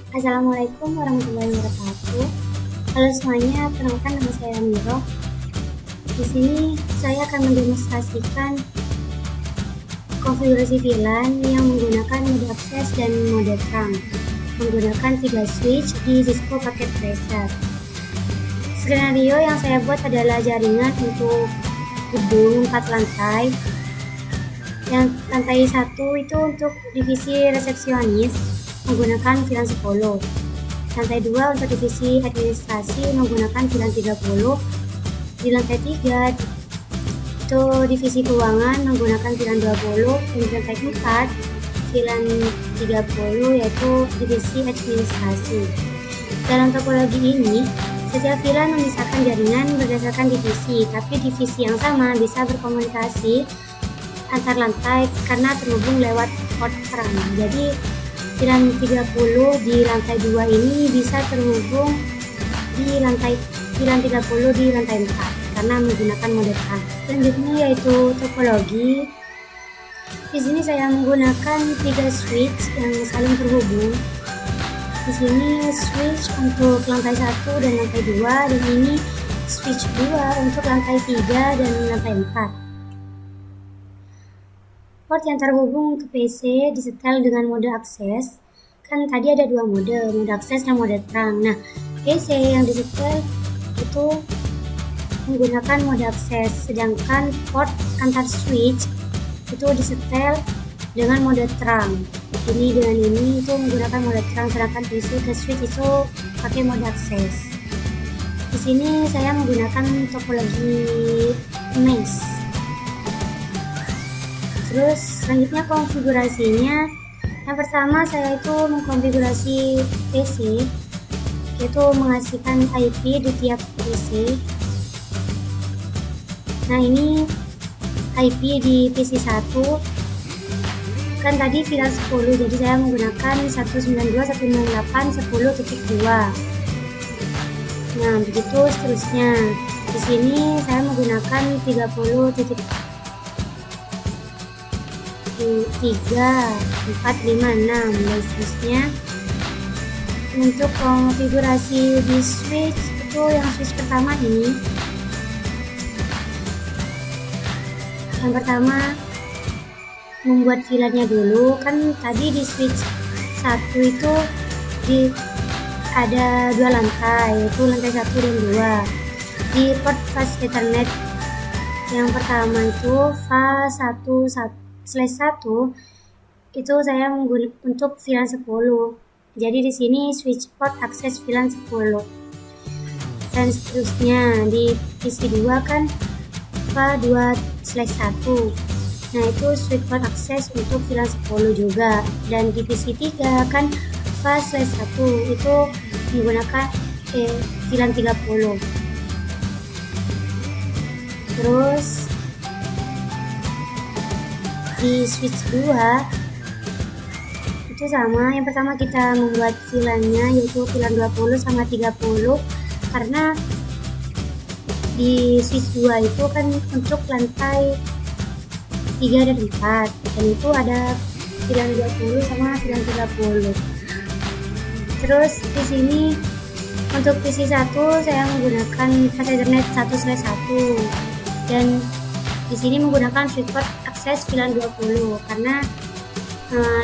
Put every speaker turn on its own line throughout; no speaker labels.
Assalamualaikum warahmatullahi wabarakatuh. Halo semuanya, perkenalkan nama saya Miro. Di sini saya akan mendemonstrasikan konfigurasi VLAN yang menggunakan mode akses dan mode terang, menggunakan 3 switch di Cisco Packet Tracer. Skenario yang saya buat adalah jaringan untuk gedung 4 lantai. Yang lantai 1 itu untuk divisi resepsionis menggunakan VLAN 10. Lantai 2 untuk divisi administrasi menggunakan VLAN 30. Di lantai 3 itu divisi keuangan menggunakan VLAN 20. Dan di lantai 4 VLAN 30 yaitu divisi administrasi. Dalam topologi ini, setiap VLAN memisahkan jaringan berdasarkan divisi, tapi divisi yang sama bisa berkomunikasi antar lantai karena terhubung lewat port terang. Jadi VLAN 30 di lantai 2 ini bisa terhubung di lantai VLAN 30 di lantai 4 karena menggunakan mode terang. Selanjutnya yaitu topologi. Di sini saya menggunakan 3 switch yang saling terhubung. Di sini switch untuk lantai 1 dan lantai 2, dan ini switch 2 untuk lantai 3 dan lantai 4. Port yang terhubung ke PC disetel dengan mode akses. Kan tadi ada 2 mode akses dan mode terang. Nah, PC yang disetel itu menggunakan mode akses, sedangkan port antar switch itu disetel dengan mode terang. Ini dengan ini itu menggunakan mode terang, sedangkan PC ke switch itu pakai mode akses. Di sini saya menggunakan topologi mesh. Terus selanjutnya konfigurasinya, yang pertama saya itu mengkonfigurasi PC, yaitu mengasihkan IP di tiap PC. Nah, ini IP di PC 1 kan tadi VLAN 10, jadi saya menggunakan 192.168.10.2. Nah, begitu seterusnya. Di sini saya menggunakan 30.3, 4, 5, 6 dan seterusnya. Untuk konfigurasi di switch itu yang switch pertama ini, yang pertama membuat VLAN-nya dulu. Kan tadi di switch 1 itu ada 2 lantai, yaitu lantai 1 dan 2. Di port fast Ethernet yang pertama itu fast 1/1 itu saya menggunakan untuk VLAN 10. Jadi di sini switch port akses VLAN 10. Dan seterusnya di PC 2 kan FA2/1. Nah, itu switch port akses untuk VLAN 10 juga. Dan di PC 3 kan FA/1 itu menggunakan VLAN 30. Terus di switch 2 itu sama. Yang pertama kita membuat VLAN-nya yaitu VLAN 20 sama 30, karena di switch 2 itu kan untuk lantai 3 dan 4, dan itu ada VLAN 20 sama VLAN 30. Terus di sini untuk PC 1 saya menggunakan fast Ethernet 1/1, dan di sini menggunakan switch port akses VLAN 20 karena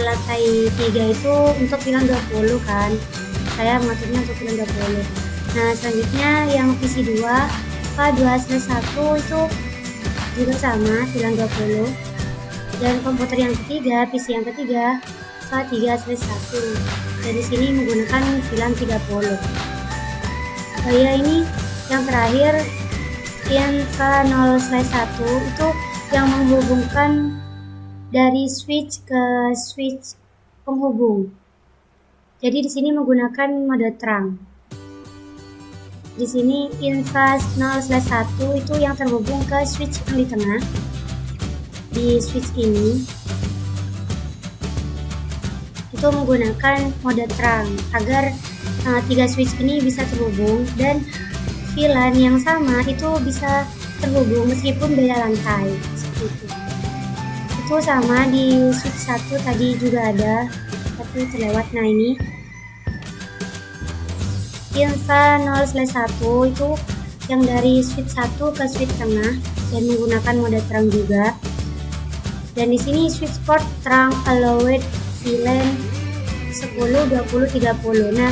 lantai 3 itu untuk VLAN 20 kan. Saya mengaturnya untuk VLAN 20. Nah, selanjutnya yang PC 2 FA2/1 itu juga sama VLAN 20. Dan komputer yang ketiga, PC yang ketiga FA3/1. Dan di sini menggunakan VLAN 30. Oh ya, ini yang terakhir yang FA0/1 itu yang menghubungkan dari switch ke switch penghubung. Jadi di sini menggunakan mode terang. Di sini infas 0/1 itu yang terhubung ke switch yang di tengah. Di switch ini itu menggunakan mode terang agar 3 switch ini bisa terhubung, dan VLAN yang sama itu bisa terhubung meskipun beda lantai, seperti itu. Itu sama di switch 1 tadi juga ada, tapi terlewat. Nah, ini Infa 0/1 itu yang dari switch 1 ke switch tengah dan menggunakan mode terang juga. Dan di sini switch port terang allowed VLAN 10, 20, 30. Nah,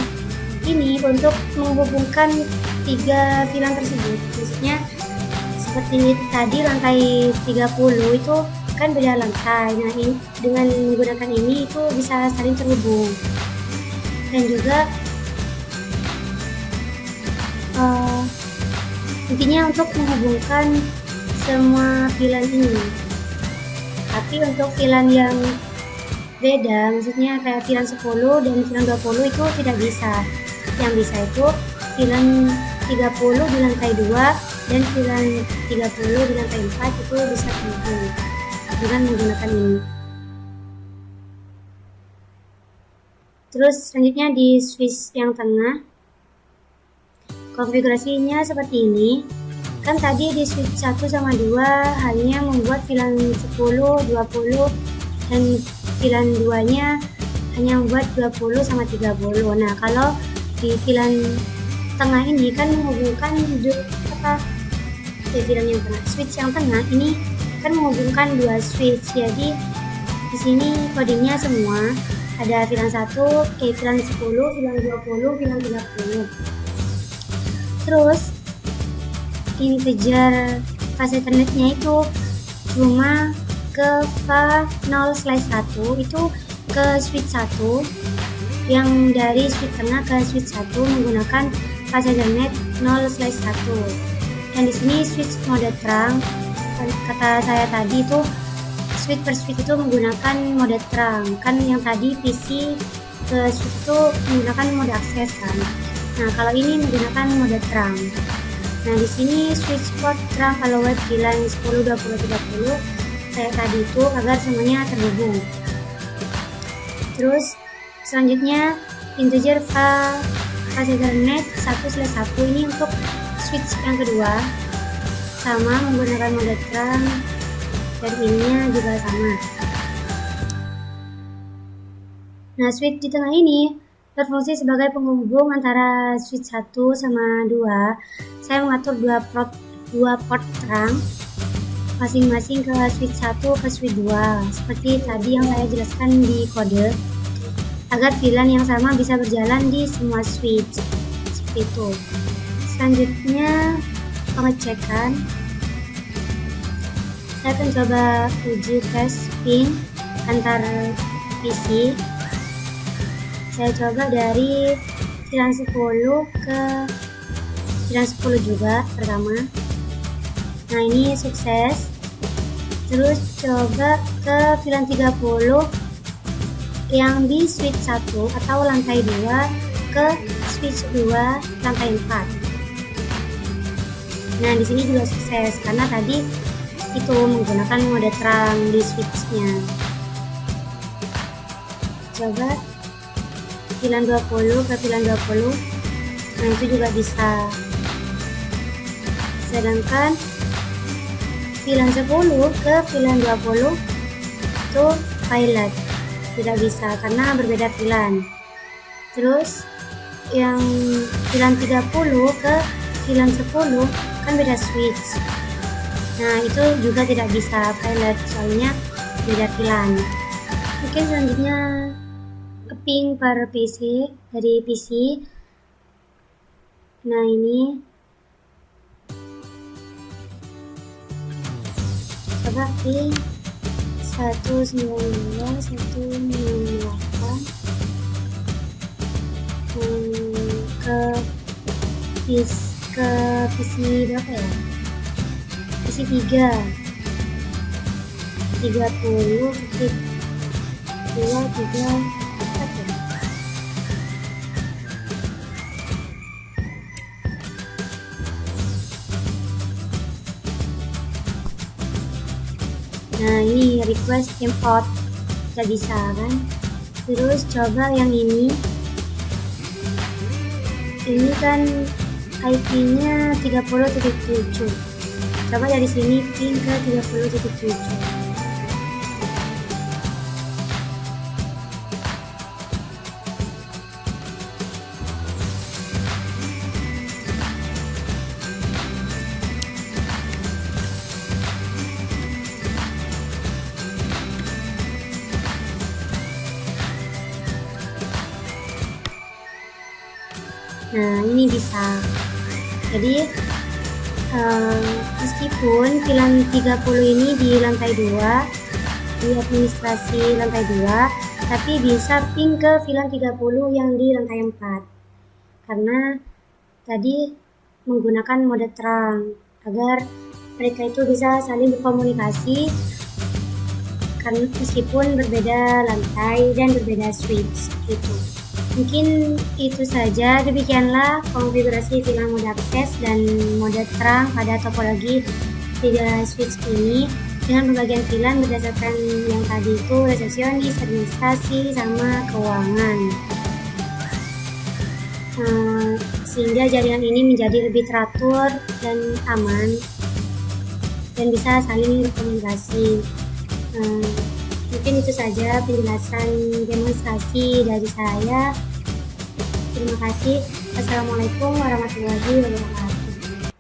ini untuk menghubungkan 3 VLAN tersebut. Maksudnya seperti tadi lantai 30 itu kan beda lantai. Nah, ini dengan menggunakan ini itu bisa saling terhubung. Dan juga intinya untuk menghubungkan semua VLAN ini. Tapi untuk VLAN yang beda, maksudnya kayak VLAN 10 dan VLAN 20 itu tidak bisa. Yang bisa itu VLAN 30 di lantai 2 dan VLAN 30 di lantai 4 itu bisa terhubung dengan menggunakan ini. Terus selanjutnya di switch yang tengah, konfigurasinya seperti ini. Kan tadi di switch 1 sama 2 hanya membuat VLAN 10, 20 dan VLAN 2 nya hanya membuat 20 sama 30. Nah, kalau di VLAN tengah ini kan menghubungkan VLAN yang tengah, switch yang tengah ini kan menghubungkan 2 switch. Jadi di sini kodenya semua ada VLAN 1, VLAN 10, VLAN 20, VLAN 30. Terus integer fase Ethernetnya itu cuma ke VA 0/1 itu ke switch 1, yang dari switch tengah ke switch 1 menggunakan fase Ethernet 0/1. Dan di sini switch mode terang, kata saya tadi itu switch per switch itu menggunakan mode terang. Kan yang tadi PC ke switch itu menggunakan mode akses kan. Nah, kalau ini menggunakan mode terang. Nah, di sini switch port terang kalau web VLAN 10, 20, 30 kayak tadi itu agar semuanya terhubung. Terus selanjutnya integer fase Ethernet 1/1 ini untuk switch yang kedua sama menggunakan mode terang dan ininya juga sama. Nah, switch di tengah ini berfungsi sebagai penghubung antara switch 1 sama 2. Saya mengatur dua port terang masing-masing ke switch 1 ke switch 2 seperti tadi yang saya jelaskan di kode, agar VLAN yang sama bisa berjalan di semua switch seperti itu. Selanjutnya pengecekan. Saya akan coba uji tes pin antar PC. Saya coba dari VLAN 10 ke VLAN 10 juga pertama. Nah, ini sukses. Terus coba ke VLAN 30 yang di switch 1 atau lantai 2 ke switch 2 lantai 4. Nah, di sini juga sukses karena tadi itu menggunakan mode terang di switchnya. Coba VLAN 20 ke VLAN 20, nah itu juga bisa. Sedangkan VLAN 10 ke VLAN 20 itu pilot, tidak bisa karena berbeda VLAN. Terus yang VLAN 30 ke VLAN 10 kan beda switch. Nah, itu juga tidak bisa pilot soalnya beda VLAN. Mungkin selanjutnya ping per PC dari PC. Nah, ini coba ping 192.168 ke PC berapa ya? PC 3 30 titik 2 3. Nah, ini request import tidak bisa kan. Terus coba yang ini kan IP-nya 30.7. Coba dari sini ping ke 30.7. Nah, ini bisa. Jadi meskipun VLAN 30 ini di lantai 2, di administrasi lantai 2, tapi bisa ping ke VLAN 30 yang di lantai 4. Karena tadi menggunakan mode terang agar mereka itu bisa saling berkomunikasi karena meskipun berbeda lantai dan berbeda switch gitu. Mungkin itu saja, demikianlah konfigurasi VLAN mode akses dan mode terang pada topologi 3 switch ini dengan pembagian VLAN berdasarkan yang tadi itu resepsionis, administrasi, sama keuangan. Sehingga jaringan ini menjadi lebih teratur dan aman dan bisa saling berkomunikasi. Mungkin itu saja penjelasan demonstrasi dari saya. Terima kasih. Assalamualaikum warahmatullahi wabarakatuh.